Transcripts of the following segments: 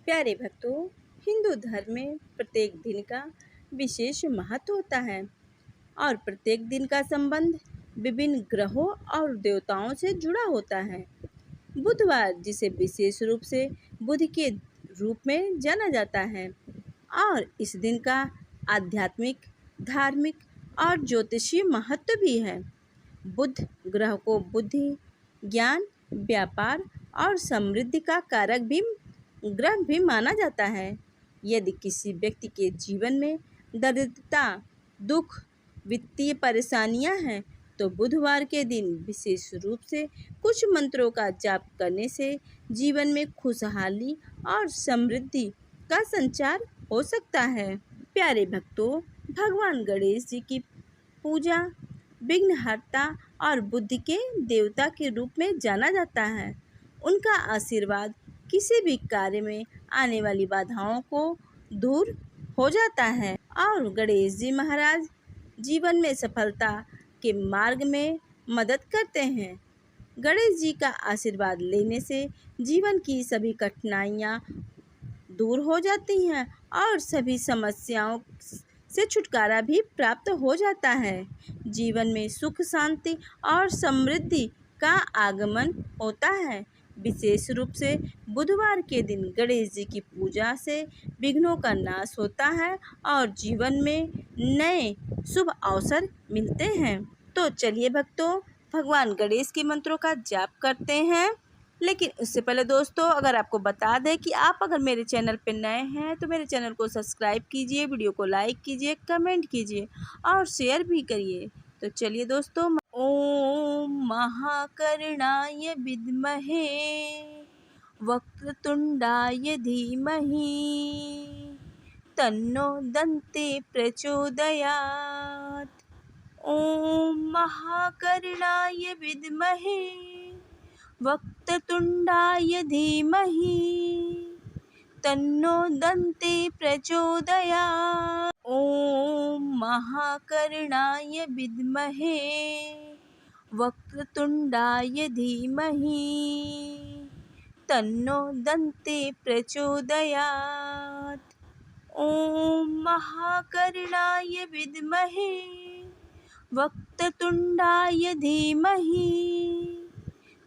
प्यारे भक्तों, हिंदू धर्म में प्रत्येक दिन का विशेष महत्व होता है और प्रत्येक दिन का संबंध विभिन्न ग्रहों और देवताओं से जुड़ा होता है। बुधवार, जिसे विशेष रूप से बुध के रूप में जाना जाता है, और इस दिन का आध्यात्मिक, धार्मिक और ज्योतिषीय महत्व भी है। बुध ग्रह को बुद्धि, ज्ञान, व्यापार और समृद्धि का कारक भी ग्रह भी माना जाता है। यदि किसी व्यक्ति के जीवन में दरिद्रता, दुख, वित्तीय परेशानियां हैं, तो बुधवार के दिन विशेष रूप से कुछ मंत्रों का जाप करने से जीवन में खुशहाली और समृद्धि का संचार हो सकता है। प्यारे भक्तों, भगवान गणेश जी की पूजा विघ्नहर्ता और बुद्धि के देवता के रूप में जाना जाता है। उनका आशीर्वाद किसी भी कार्य में आने वाली बाधाओं को दूर हो जाता है और गणेश जी महाराज जीवन में सफलता के मार्ग में मदद करते हैं। गणेश जी का आशीर्वाद लेने से जीवन की सभी कठिनाइयाँ दूर हो जाती हैं और सभी समस्याओं से छुटकारा भी प्राप्त हो जाता है। जीवन में सुख, शांति और समृद्धि का आगमन होता है। विशेष रूप से बुधवार के दिन गणेश जी की पूजा से विघ्नों का नाश होता है और जीवन में नए शुभ अवसर मिलते हैं। तो चलिए भक्तों, भगवान गणेश के मंत्रों का जाप करते हैं। लेकिन उससे पहले दोस्तों, अगर आपको बता दें कि आप अगर मेरे चैनल पर नए हैं तो मेरे चैनल को सब्सक्राइब कीजिए, वीडियो को लाइक कीजिए, कमेंट कीजिए और शेयर भी करिए। तो चलिए दोस्तों, ओम महाकर्णाय विद्महे वक्रतुंडाय धीमहि तन्नो दन्ते प्रचोदयात्। ओम महाकर्णाय विद्महे वक्रतुंडाय धीमहि तन्नो दन्ते प्रचोदयात्। ओम महाकर्णाय विद्महे वक्रतुंडाय धीमहि तन्नो दन्ते प्रचोदयात्। ओम महाकर्णाय विद्महे वक्रतुंडाय धीमहि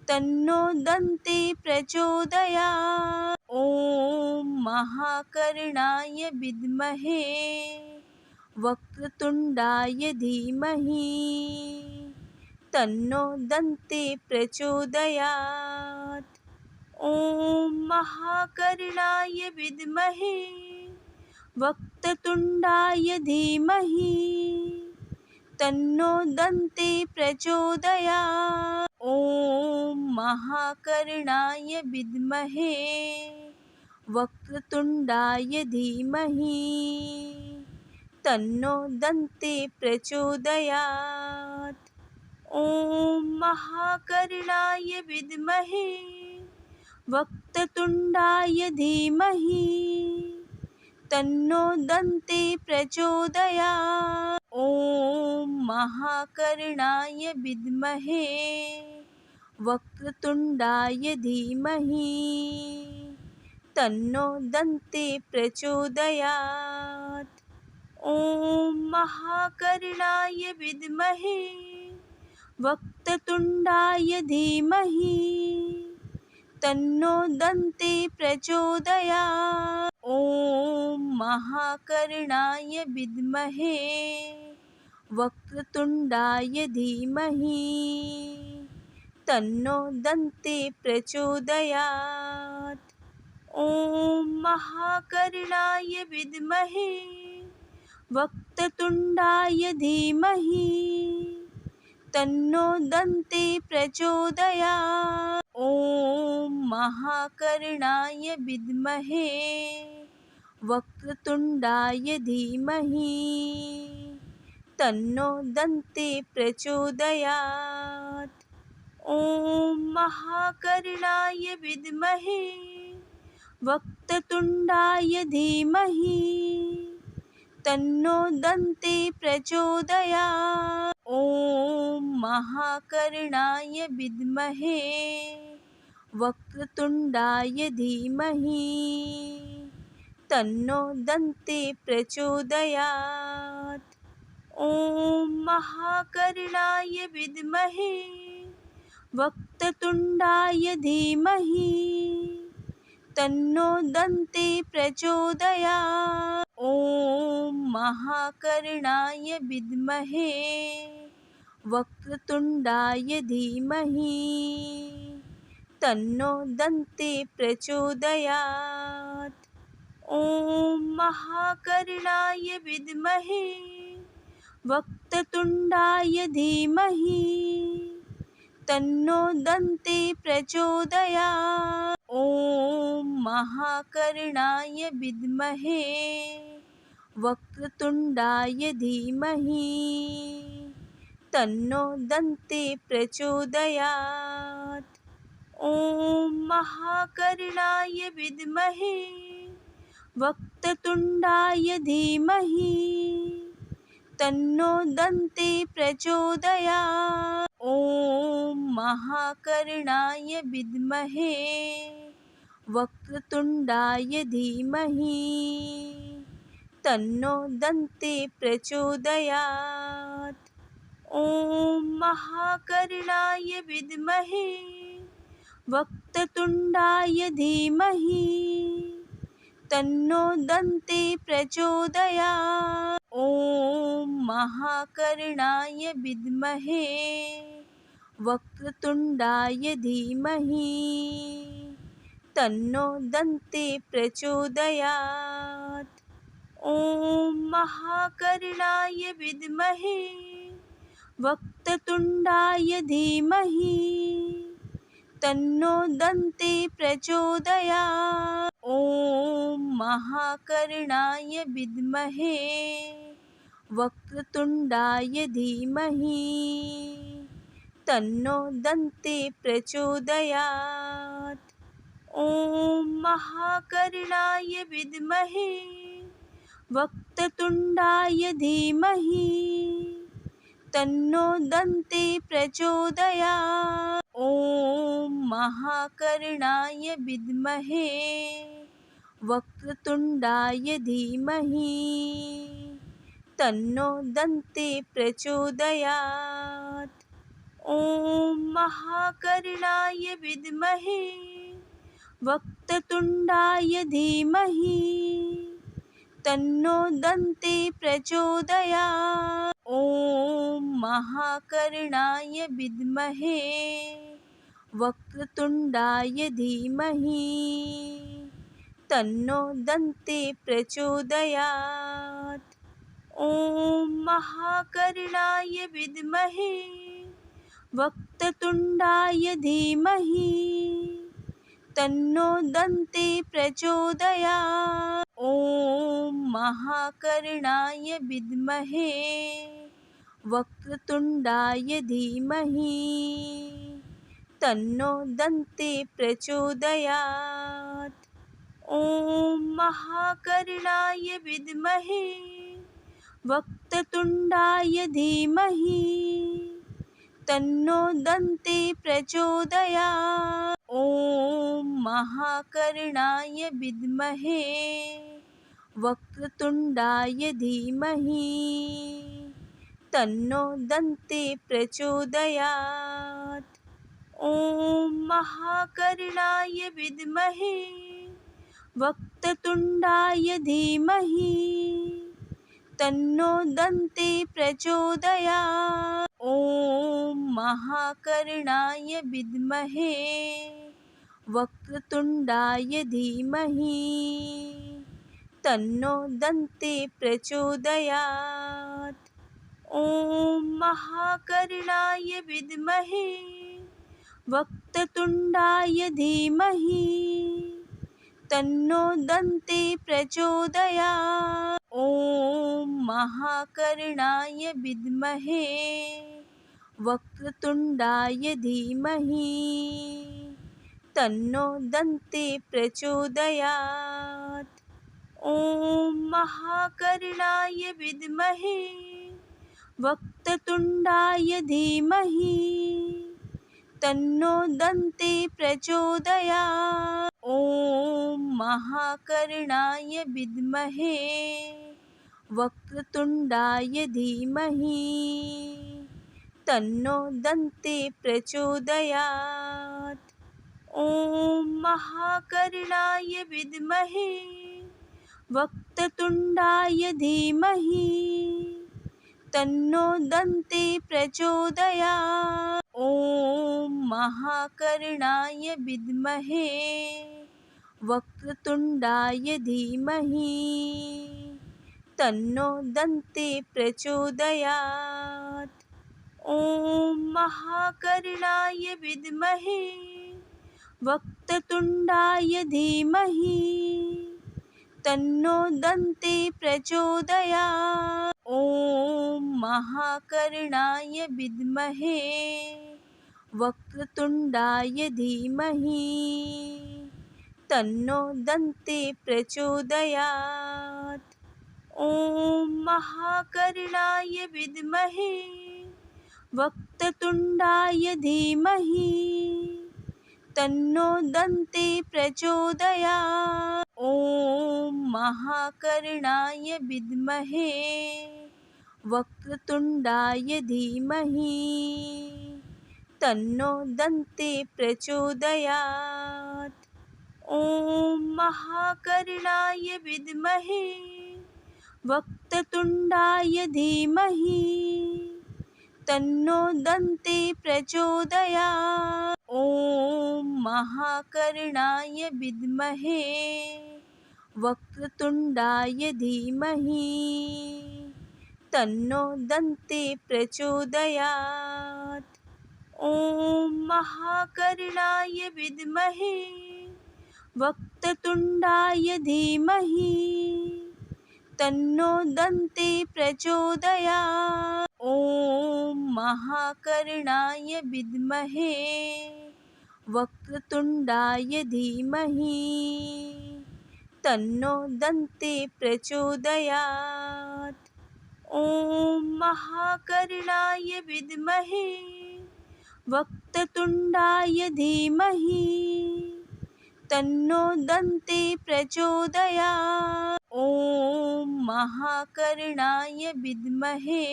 तन्नो दन्ते प्रचोदयात्। ओम महाकर्णाय विद्महे वक्रतुंडाय धीमहि तन्नो दन्ते प्रचोदयात्। ओम महाकर्णाय विद्महे वक्रतुंडाय धीमहि तन्नो दन्ते प्रचोदयात्। ओम महाकर्णाय विद्महे वक्रतुंडाय धीमहि तन्नो दन्ते प्रचोदयात्। ओम महाकर्णाय विद्महे वक्रतुंडाय धीमहि तन्नो दन्ते प्रचोदयात्। ओम महाकर्णाय विद्महे वक्रतुंडाय धीमहि तन्नो दन्ते प्रचोदयात्। ओम महाकर्णाय विद्महे वक्रतुंडाय धीमहि तन्नो दन्ते प्रचोदयात्। ओम महाकर्णाय विद्महे वक्रतुंडाय धीमहि तन्नो दन्ते प्रचोदयात्। ओम महाकर्णाय विद्महे वक्रतुंडाय धीमहि तन्नो दन्ते प्रचोदयात्। ओम महाकर्णाय विद्महे वक्रतुंडाय धीमहि तन्नो दन्ते प्रचोदयात्। ओम महाकर्णाय विद्महे वक्रतुंडाय धीमहि तन्नो दन्ते प्रचोदयात्। ओम महाकर्णाय विद्महे वक्रतुंडाय धीमहि तन्नो दन्ते प्रचोदयात्। ॐ महाकर्णाय विद्महे वक्रतुण्डाय धीमहि तन्नो दन्ते प्रचोदयात्। ॐ महाकर्णाय विद्महे वक्रतुण्डाय धीमहि तन्नो दन्ते प्रचोदयात्। ॐ महाकर्णाय विद्महे वक्रतुण्डाय धीमहि तन्नो दन्ते प्रचोदयात्। ॐ महाकर्णाय विद्महे वक्रतुण्डाय धीमहि तन्नो दन्ते प्रचोदयात्। ॐ महाकर्णाय विद्महे वक्रतुण्डाय धीमहि तन्नो दन्ते प्रचोदयात्। ॐ महाकर्णाय विद्महे वक्रतुण्डाय धीमहि तन्नो दन्ते प्रचोदयात्। ॐ महाकर्णाय विद्महे वक्रतुण्डाय धीमहि तन्नो दन्ते प्रचोदयात्। ॐ महाकर्णाय विद्महे वक्रतुण्डाय धीमहि तन्नो दन्ते प्रचोदयात्। ॐ महाकर्णाय विद्महे वक्रतुण्डाय धीमहि तन्नो दन्ते प्रचोदयात्। ॐ महाकर्णाय विद्महे वक्रतुण्डाय धीमहि तन्नो दन्ते प्रचोदयात्। ॐ महाकर्णाय विद्महे वक्रतुण्डाय धीमहि तन्नो दन्ते प्रचोदयात्। ॐ महाकर्णाय विद्महे वक्रतुण्डाय धीमहि तन्नो दन्ते प्रचोदयात्। ॐ महाकर्णाय विद्महे वक्रतुण्डाय धीमहि तन्नो दन्ते प्रचोदयात्। ॐ महाकर्णाय विद्महे वक्रतुण्डाय धीमहि तन्नो दन्ते प्रचोदयात्। ॐ महाकर्णाय विद्महे वक्रतुण्डाय धीमहि तन्नो दन्ते प्रचोदयात्। ॐ महाकर्णाय विद्महे वक्रतुण्डाय धीमहि तन्नो दन्ते प्रचोदयात्। ॐ महाकर्णाय विद्महे वक्रतुण्डाय धीमहि तन्नो दन्ते प्रचोदयात्। ॐ महाकर्णाय विद्महे वक्रतुण्डाय धीमहि तन्नो दन्ते प्रचोदयात्। ॐ महाकर्णाय विद्महे वक्रतुण्डाय धीमहि तन्नो दन्ते प्रचोदयात्। ॐ महाकर्णाय विद्महे वक्रतुण्डाय धीमहि तन्नो दन्ते प्रचोदयात्। ॐ महाकर्णाय विद्महे वक्रतुण्डाय धीमहि तन्नो दन्ते प्रचोदयात्। ॐ महाकर्णाय विद्महे वक्रतुण्डाय धीमहि तन्नो दन्ते प्रचोदयात्। ॐ महाकर्णाय विद्महे वक्रतुण्डाय धीमहि तन्नो दन्ते प्रचोदयात्। ॐ महाकर्णाय विद्महे वक्रतुण्डाय धीमहि तन्नो दन्ते प्रचोदयात्। ॐ महाकर्णाय विद्महे वक्रतुण्डाय धीमहि तन्नो दन्ते प्रचोदयात्। ॐ महाकर्णाय विद्महे वक्रतुण्डाय धीमहि तन्नो दन्ते प्रचोदयात्। ॐ महाकर्णाय विद्महे वक्रतुण्डाय धीमहि तन्नो दन्ते प्रचोदयात्। ॐ महाकर्णाय विद्महे वक्रतुण्डाय धीमहि तन्नो दन्ते प्रचोदयात्। ॐ महाकर्णाय विद्महे वक्रतुण्डाय धीमहि तन्नो दन्ते प्रचोदयात्। ॐ महाकर्णाय विद्महे वक्रतुण्डाय धीमहि तन्नो दन्ते प्रचोदयात्। ॐ महाकर्णाय विद्महे वक्रतुण्डाय धीमहि तन्नो दन्ते प्रचोदयात्। ॐ महाकर्णाय विद्महे वक्रतुण्डाय धीमहि तन्नो दन्ते प्रचोदयात्। ॐ महाकर्णाय विद्महे वक्रतुण्डाय धीमहि तन्नो दन्ते प्रचोदयात्। ॐ महाकर्णाय विद्महे वक्रतुण्डाय धीमहि तन्नो दन्ते प्रचोदयात्। ॐ महाकर्णाय विद्महे वक्रतुण्डाय धीमहि तन्नो दन्ते प्रचोदयात्। ॐ महाकर्णाय विद्महे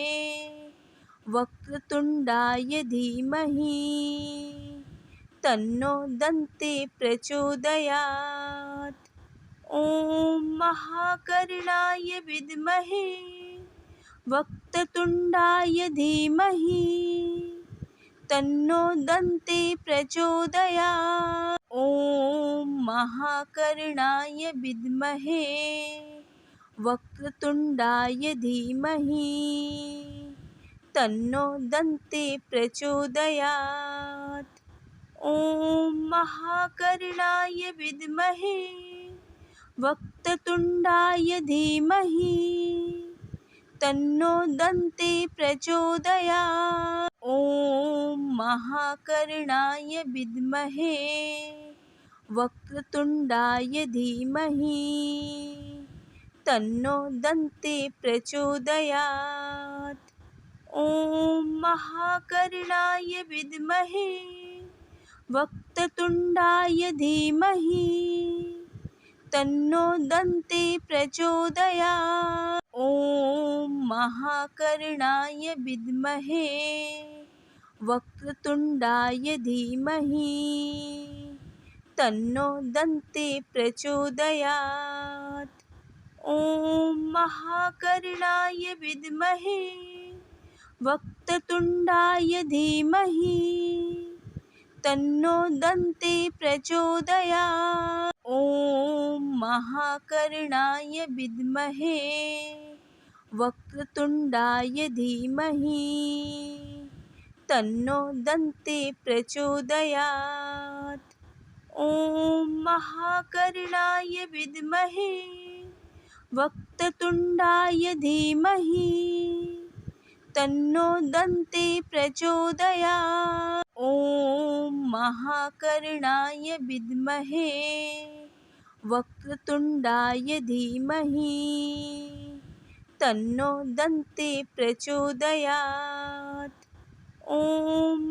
वक्रतुण्डाय धीमहि तन्नो दन्ते प्रचोदयात्। ॐ महाकर्णाय विद्महे वक्रतुण्डाय धीमहि तन्नो दन्ते प्रचोदयात्। ॐ महाकर्णाय विद्महे वक्रतुण्डाय धीमहि तन्नो दन्ते प्रचोदयात्। ॐ महाकर्णाय विद्महे वक्रतुण्डाय धीमहि तन्नो दन्ते प्रचोदयात्। ॐ महाकर्णाय विद्महे वक्रतुण्डाय धीमहि तन्नो दन्ते प्रचोदयात्। ॐ महाकर्णाय विद्महे वक्रतुण्डाय धीमहि तन्नो दन्ते प्रचोदयात्। ॐ महाकर्णाय विद्महे वक्रतुण्डाय धीमहि तन्नो दन्ते प्रचोदयात्। ॐ महाकर्णाय विद्महे वक्रतुण्डाय धीमहि तन्नो दन्ते प्रचोदयात्। ॐ महाकर्णाय विद्महे वक्रतुण्डाय धीमहि तन्नो दन्ते प्रचोदयात्। ॐ महाकर्णाय विद्महे वक्रतुण्डाय धीमहि तन्नो दन्ते प्रचोदयात्। ॐ महाकर्णाय विद्महे वक्रतुण्डाय धीमहि तन्नो दन्ते प्रचोदयात्। ॐ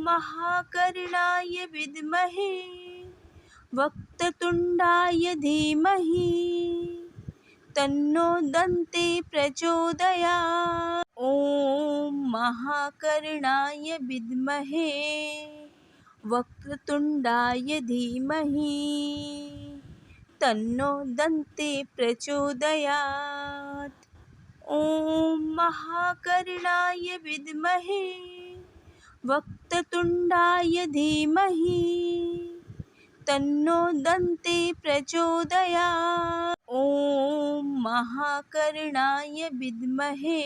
महाकर्णाय विद्महे वक्रतुण्डाय धीमहि तन्नो दन्ती प्रचोदयात्। ॐ महाकर्णाय विद्महे वक्रतुण्डाय धीमहि तन्नो दन्ती प्रचोदयात्। ॐ महाकर्णाय विद्महे वक्रतुण्डाय धीमहि तन्नो दन्ती प्रचोदयात्। ॐ महाकर्णाय विद्महे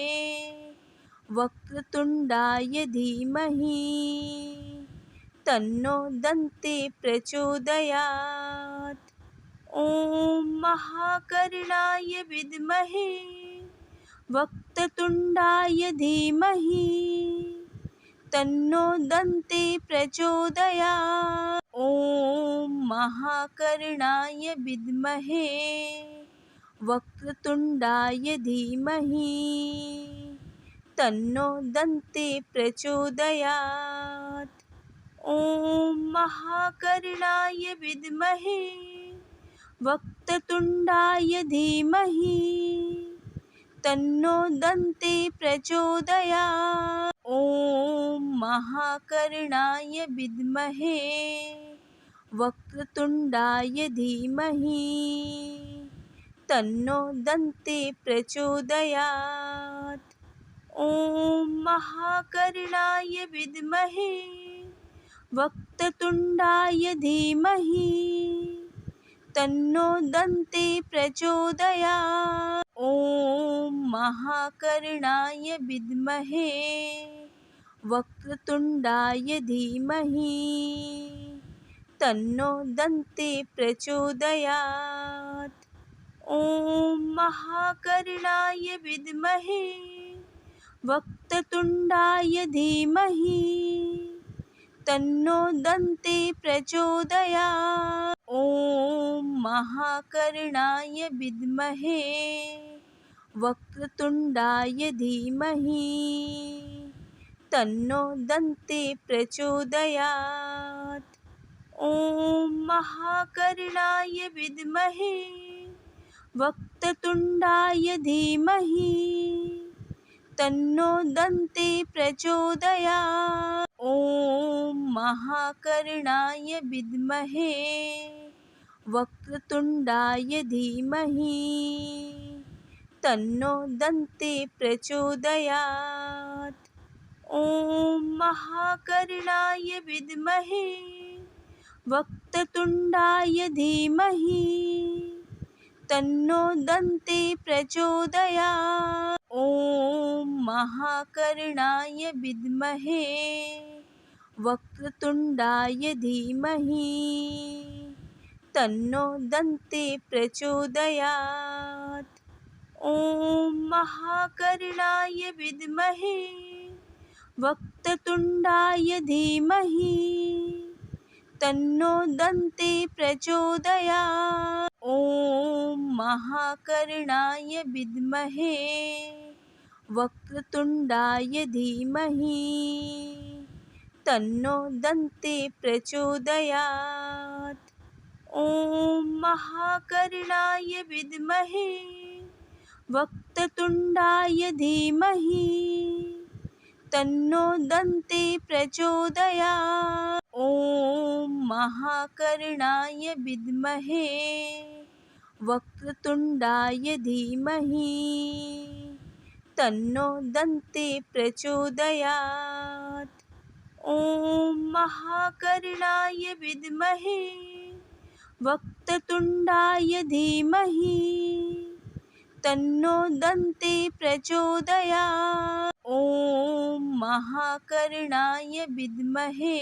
वक्रतुण्डाय धीमहि तन्नो दन्ती प्रचोदयात्। ॐ महाकर्णाय विद्महे वक्रतुण्डाय धीमहि तन्नो दन्ती प्रचोदयात्। ॐ महाकर्णाय विद्महे वक्रतुण्डाय धीमहि तन्नो दन्ती प्रचोदयात्। ॐ महाकर्णाय विद्महे वक्रतुण्डाय धीमहि तन्नो दन्ती प्रचोदयात्। ॐ महाकर्णाय विद्महे वक्रतुण्डाय धीमहि तन्नो दन्ती प्रचोदयात्। ॐ महाकर्णाय विद्महे वक्रतुण्डाय धीमहि तन्नो दन्ती प्रचोदयात्। ॐ महाकर्णाय विद्महे वक्रतुण्डाय धीमहि तन्नो दन्ती प्रचोदयात्। ॐ महाकर्णाय विद्महे वक्रतुण्डाय धीमहि तन्नो दन्ती प्रचोदयात्। ॐ महाकर्णाय विद्महे वक्रतुण्डाय धीमहि तन्नो दन्ती प्रचोदयात्। ॐ महाकर्णाय विद्महे वक्रतुण्डाय धीमहि तन्नो दन्ती प्रचोदयात्। ॐ महाकर्णाय विद्महे वक्रतुण्डाय धीमहि तन्नो दन्ती प्रचोदयात्। ॐ महाकर्णाय विद्महे वक्रतुण्डाय धीमहि तन्नो दन्ती प्रचोदयात्। ॐ महाकर्णाय विद्महे वक्रतुण्डाय धीमहि तन्नो दन्ती प्रचोदयात्। ॐ महाकर्णाय विद्महे वक्रतुण्डाय धीमहि तन्नो दन्ती प्रचोदयात्। ॐ महाकर्णाय विद्महे वक्रतुण्डाय धीमहि तन्नो दन्ती प्रचोदयात्। ॐ महाकर्णाय विद्महे वक्रतुण्डाय धीमहि तन्नो दन्ती प्रचोदयात्। ॐ महाकर्णाय विद्महे वक्रतुण्डाय धीमहि तन्नो दन्ती प्रचोदयात्। ॐ महाकर्णाय विद्महे वक्रतुण्डाय धीमहि तन्नो दन्ती प्रचोदयात्। ॐ महाकर्णाय विद्महे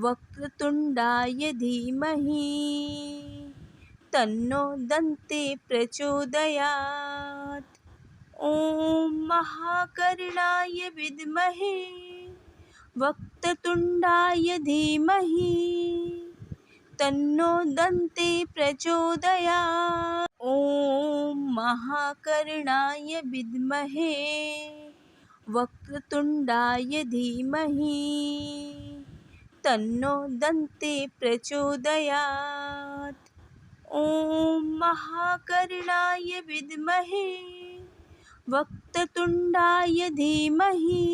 वक्रतुण्डाय धीमहि तन्नो दन्ती प्रचोदयात्। ॐ महाकर्णाय विद्महे वक्रतुण्डाय धीमहि तन्नो दन्ती प्रचोदयात्। ॐ महाकर्णाय विद्महे वक्रतुण्डाय धीमहि तन्नो दन्ते प्रचोदयात्। ॐ महाकर्णाय विद्महे वक्रतुण्डाय धीमहि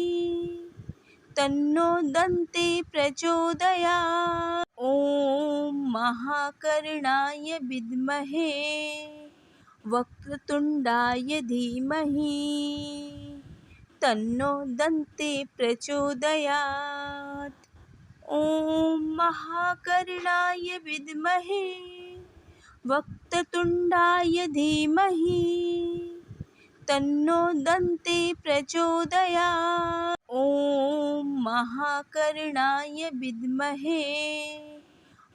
तन्नो दन्ते प्रचोदयात्। ॐ महाकर्णाय विद्महे वक्रतुण्डाय धीमहि तन्नो दन्ते प्रचोदयात्। ॐ महाकर्णाय विद्महे वक्रतुण्डाय धीमहि तन्नो दन्ते प्रचोदयात्। ॐ महाकर्णाय विद्महे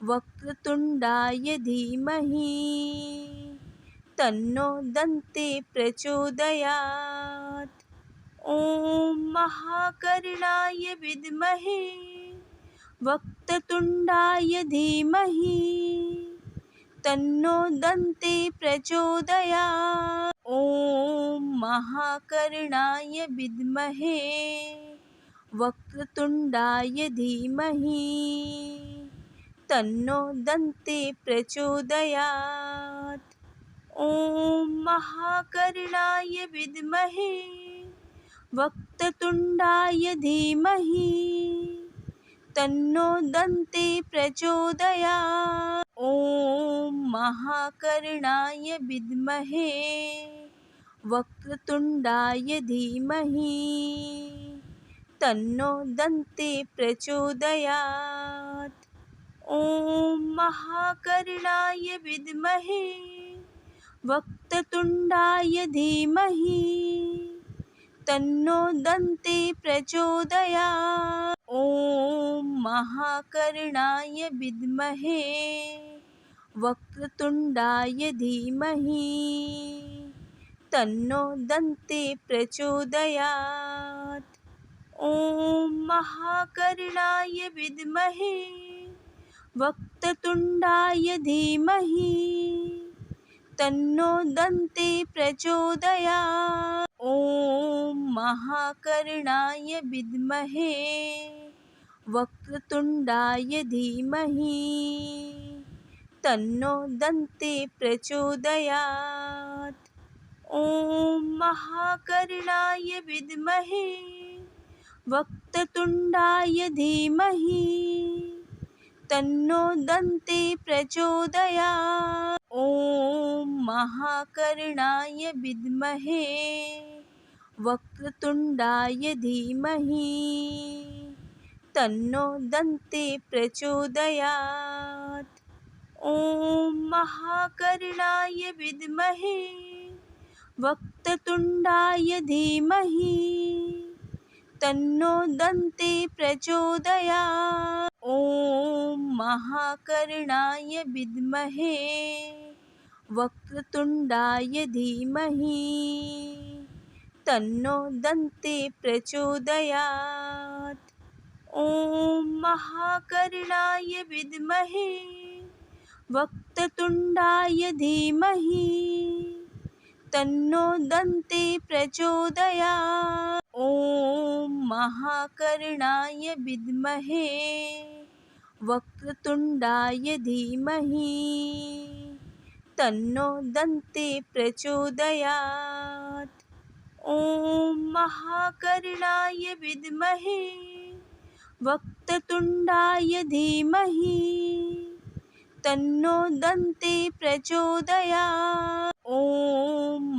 वक्रतुण्डाय धीमहि तन्नो दन्ते प्रचोदयात्। ॐ महाकर्णाय विद्महे वक्रतुण्डाय धीमहि तन्नो दन्ते प्रचोदयात्। ॐ महाकर्णाय विद्महे वक्रतुण्डाय धीमहि तन्नो दन्ते प्रचोदयात्। ॐ महाकर्णाय विद्महे वक्रतुण्डाय धीमहि तन्नो दन्ते प्रचोदयात्। ॐ महाकर्णाय विद्महे वक्रतुण्डाय धीमहि तन्नो दन्ते प्रचोदयात्। ॐ महाकर्णाय विद्महे वक्रतुण्डाय धीमहि तन्नो दन्ते प्रचोदयात्। ॐ महाकर्णाय विद्महे वक्रतुण्डाय धीमहि तन्नो दन्ते प्रचोदयात्। ॐ महाकर्णाय विद्महे वक्रतुण्डाय धीमहि तन्नो दन्ते प्रचोदयात्। ॐ महाकर्णाय विद्महे वक्रतुण्डाय धीमहि तन्नो दन्ते प्रचोदयात्। ॐ महाकर्णाय विद्महे वक्रतुण्डाय धीमहि तन्नो दन्ते प्रचोदयात्। ॐ महाकर्णाय विद्महे वक्रतुण्डाय धीमहि तन्नो दन्ते प्रचोदयात्। ॐ महाकर्णाय विद्महे वक्रतुण्डाय धीमहि तन्नो दन्ते प्रचोदयात्। ॐ महाकर्णाय विद्महे वक्रतुण्डाय धीमहि तन्नो दन्ते प्रचोदयात्। ॐ महाकर्णाय विद्महे वक्रतुण्डाय धीमहि तन्नो दन्ते प्रचोदयात्। ॐ महाकर्णाय विद्महे वक्रतुण्डाय धीमहि तन्नो दन्ते प्रचोदयात्। ॐ महाकर्णाय विद्महे वक्रतुण्डाय धीमहि तन्नो दन्ते प्रचोदयात्। ॐ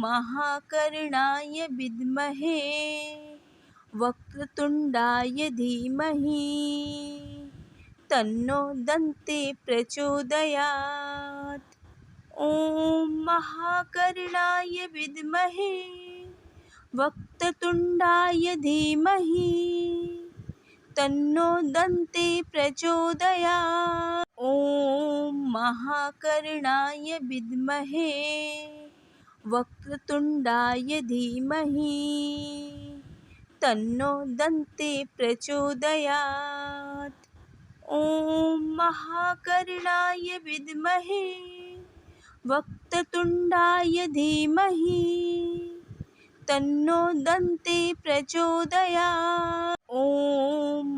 महाकर्णाय विद्महे वक्रतुण्डाय धीमहि तन्नो दन्ते प्रचोदयात्। ॐ महाकर्णाय विद्महे वक्रतुण्डाय धीमहि तन्नो दन्ते प्रचोदयात्। ॐ महाकर्णाय विद्महे वक्रतुण्डाय धीमहि तन्नो दन्ते प्रचोदयात्। ॐ महाकर्णाय विद्महे वक्रतुण्डाय धीमहि तन्नो दन्ते प्रचोदयात्। ॐ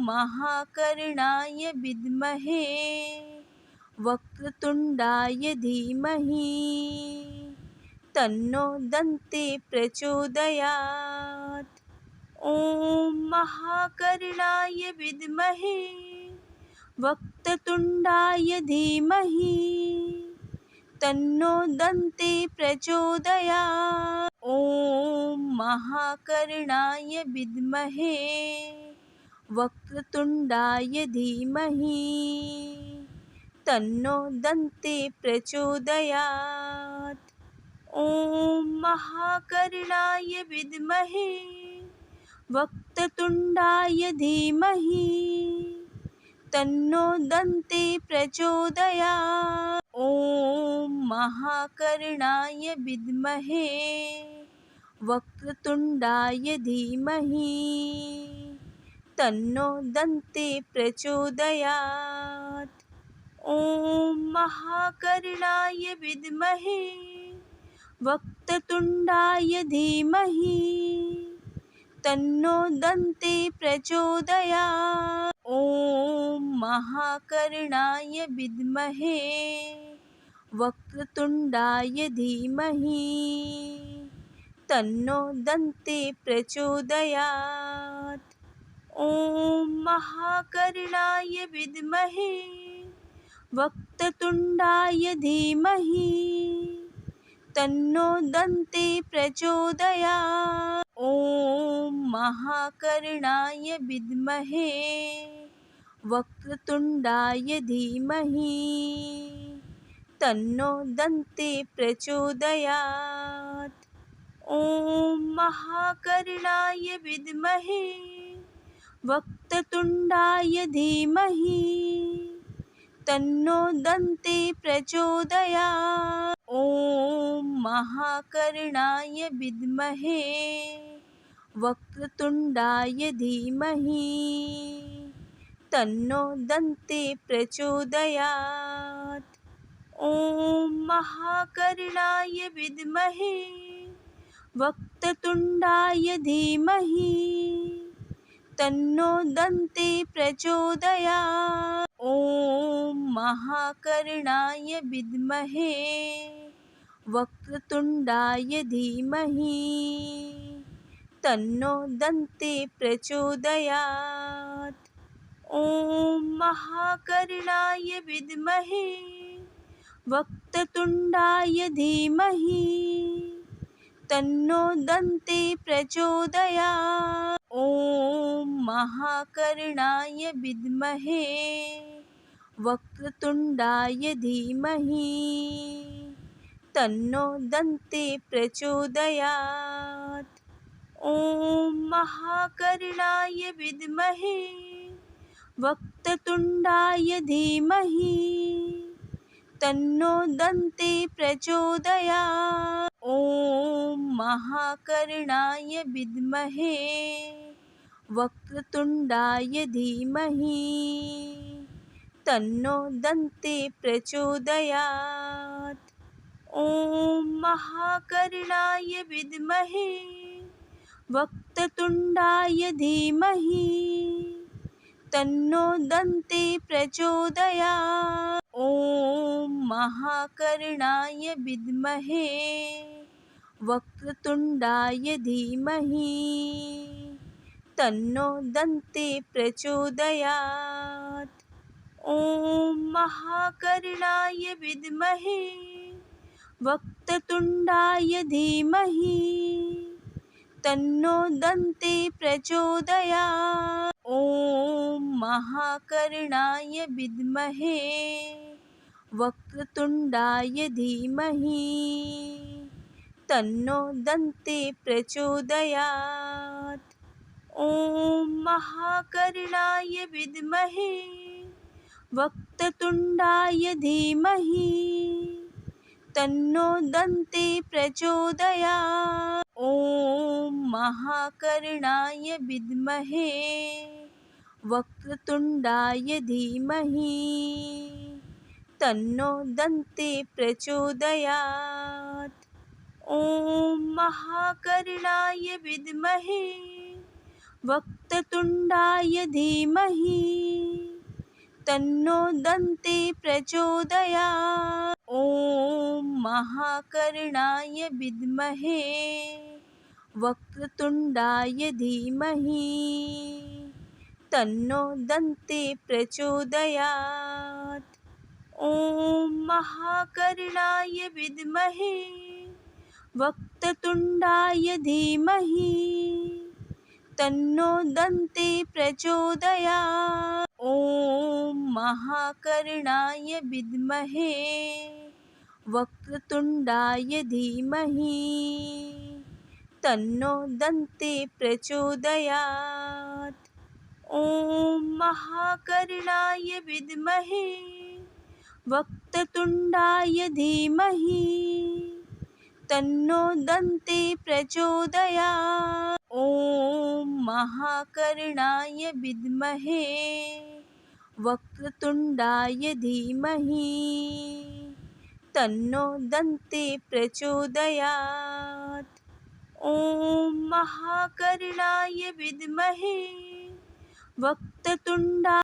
महाकर्णाय विद्महे वक्रतुण्डाय धीमहि तन्नो दन्ते प्रचोदयात्। ॐ महाकर्णाय विद्महे वक्रतुण्डाय धीमहि तन्नो दन्ते प्रचोदयात्। ॐ महाकर्णाय विद्महे वक्रतुण्डाय धीमहि तन्नो दन्ते प्रचोदयात्। ॐ महाकर्णाय विद्महे वक्रतुण्डाय धीमहि तन्नो दन्ते प्रचोदयात्। ॐ महाकर्णाय विद्महे वक्रतुण्डाय धीमहि तन्नो दन्ते प्रचोदयात्। ॐ महाकर्णाय विद्महे वक्रतुण्डाय धीमहि तन्नो दन्ते प्रचोदयात्। ॐ महाकर्णाय विद्महे वक्रतुण्डाय धीमहि तन्नो दन्ते प्रचोदयात्। ॐ महाकर्णाय विद्महे वक्रतुण्डाय धीमहि तन्नो दन्ते प्रचोदयात्। ॐ महाकर्णाय विद्महे वक्रतुण्डाय धीमहि तन्नो दन्ते प्रचोदयात्। ॐ महाकर्णाय विद्महे वक्रतुण्डाय धीमहि तन्नो दन्ते प्रचोदयात्। ॐ महाकर्णाय विद्महे वक्रतुण्डाय धीमहि तन्नो दन्ते प्रचोदयात्। ॐ महाकर्णाय विद्महे वक्रतुण्डाय धीमहि तन्नो दन्ते प्रचोदयात्। ॐ महाकर्णाय विद्महे वक्रतुण्डाय धीमहि तन्नो दन्ते प्रचोदयात्। ॐ महाकर्णाय विद्महे वक्रतुण्डाय धीमहि तन्नो दन्ते प्रचोदयात्। ॐ महाकर्णाय विद्महे वक्रतुण्डाय धीमहि तन्नो दन्ते प्रचोदयात्। ॐ महाकर्णाय विद्महे वक्रतुण्डाय धीमहि तन्नो दन्ते प्रचोदयात्। ॐ महाकर्णाय विद्महे वक्रतुण्डाय धीमहि तन्नो दन्ते प्रचोदयात्। ॐ महाकर्णाय विद्महे वक्रतुण्डाय धीमहि तन्नो दन्ते प्रचोदयात्। ॐ महाकर्णाय विद्महे वक्रतुण्डाय धीमहि तन्नो दन्ते प्रचोदयात्। ॐ महाकर्णाय विद्महे वक्रतुण्डाय धीमहि तन्नो दन्ते प्रचोदयात्। ॐ महाकर्णाय विद्महे वक्रतुण्डाय धीमहि तन्नो दन्ते प्रचोदयात्। ॐ महाकर्णाय विद्महे वक्रतुण्डाय धीमहि तन्नो दन्ते प्रचोदयात्। ॐ महाकर्णाय विद्महे वक्रतुण्डाय धीमहि तन्नो दन्ते प्रचोदयात्। ॐ महाकर्णाय विद्महे वक्रतुण्डाय वक्रतुण्डाय धीमहि तन्नो दन्ती प्रचोदयात्। ॐ महाकर्णाय विद्महे वक्रतुण्डाय धीमहि तन्नो दन्ती प्रचोदयात्। ॐ महाकर्णाय विद्महे वक्रतुण्डाय धीमहि तन्नो दन्ती प्रचोदयात्। ॐ महाकर्णाय विद्महे वक्रतुण्डाय धीमहि तन्नो दन्ती प्रचोदयात्। ॐ महाकर्णाय विद्महे वक्रतुण्डाय धीमहि तन्नो दन्ती प्रचोदयात्। ॐ महाकर्णाय विद्महे वक्रतुण्डाय धीमहि तन्नो दन्ती प्रचोदयात्। ॐ महाकर्णाय विद्महे वक्रतुण्डाय